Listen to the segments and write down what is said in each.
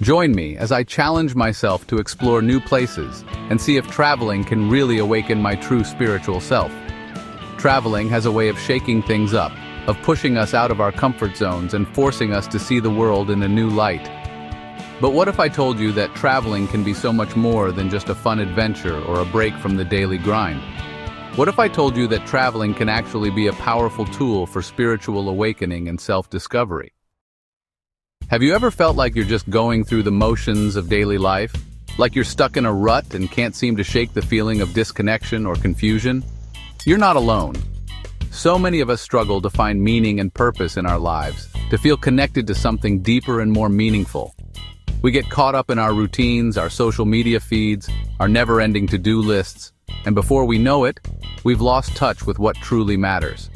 Join me as I challenge myself to explore new places and see if traveling can really awaken my true spiritual self. Traveling has a way of shaking things up, of pushing us out of our comfort zones and forcing us to see the world in a new light. But what if I told you that traveling can be so much more than just a fun adventure or a break from the daily grind? What if I told you that traveling can actually be a powerful tool for spiritual awakening and self-discovery? Have you ever felt like you're just going through the motions of daily life? Like you're stuck in a rut and can't seem to shake the feeling of disconnection or confusion? You're not alone. So many of us struggle to find meaning and purpose in our lives, to feel connected to something deeper and more meaningful. We get caught up in our routines, our social media feeds, our never-ending to-do lists, and before we know it, we've lost touch with what truly matters.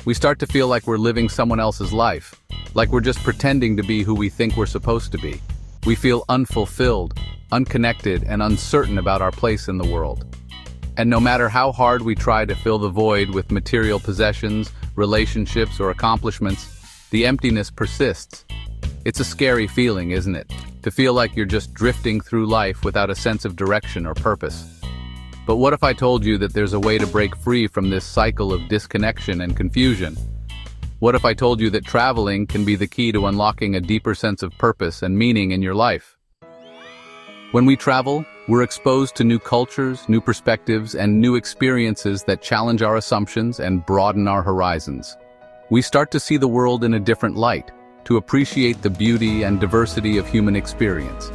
We start to feel like we're living someone else's life, like we're just pretending to be who we think we're supposed to be. We feel unfulfilled, unconnected, and uncertain about our place in the world. And no matter how hard we try to fill the void with material possessions, relationships, or accomplishments, the emptiness persists. It's a scary feeling, isn't it? To feel like you're just drifting through life without a sense of direction or purpose. But what if I told you that there's a way to break free from this cycle of disconnection and confusion? What if I told you that traveling can be the key to unlocking a deeper sense of purpose and meaning in your life? When we travel, we're exposed to new cultures, new perspectives, and new experiences that challenge our assumptions and broaden our horizons. We start to see the world in a different light, to appreciate the beauty and diversity of human experience.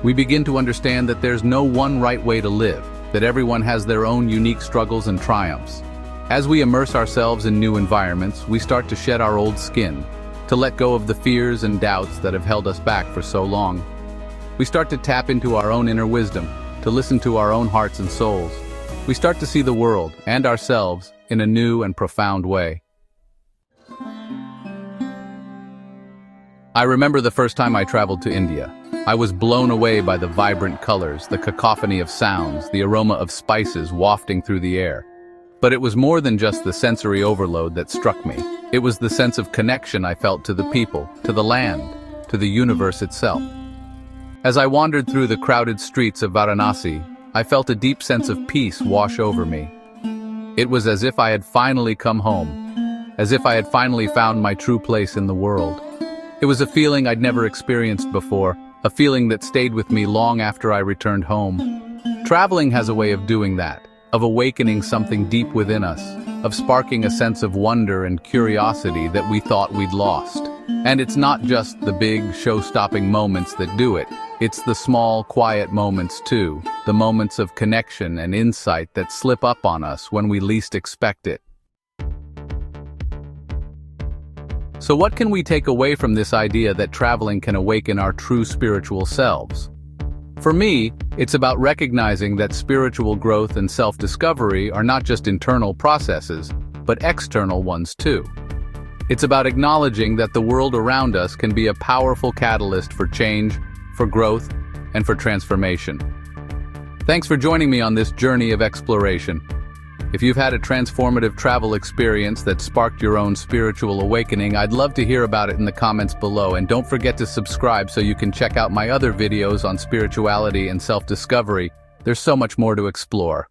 We begin to understand that there's no one right way to live, that everyone has their own unique struggles and triumphs. As we immerse ourselves in new environments, we start to shed our old skin, to let go of the fears and doubts that have held us back for so long. We start to tap into our own inner wisdom, to listen to our own hearts and souls. We start to see the world and ourselves in a new and profound way. I remember the first time I traveled to India. I was blown away by the vibrant colors, the cacophony of sounds, the aroma of spices wafting through the air. But it was more than just the sensory overload that struck me. It was the sense of connection I felt to the people, to the land, to the universe itself. As I wandered through the crowded streets of Varanasi, I felt a deep sense of peace wash over me. It was as if I had finally come home, as if I had finally found my true place in the world. It was a feeling I'd never experienced before, a feeling that stayed with me long after I returned home. Traveling has a way of doing that, of awakening something deep within us, of sparking a sense of wonder and curiosity that we thought we'd lost. And it's not just the big, show-stopping moments that do it. It's the small, quiet moments too, the moments of connection and insight that slip up on us when we least expect it. So what can we take away from this idea that traveling can awaken our true spiritual selves? For me, it's about recognizing that spiritual growth and self-discovery are not just internal processes, but external ones too. It's about acknowledging that the world around us can be a powerful catalyst for change, for growth, and for transformation. Thanks for joining me on this journey of exploration. If you've had a transformative travel experience that sparked your own spiritual awakening, I'd love to hear about it in the comments below, and don't forget to subscribe so you can check out my other videos on spirituality and self-discovery. There's so much more to explore.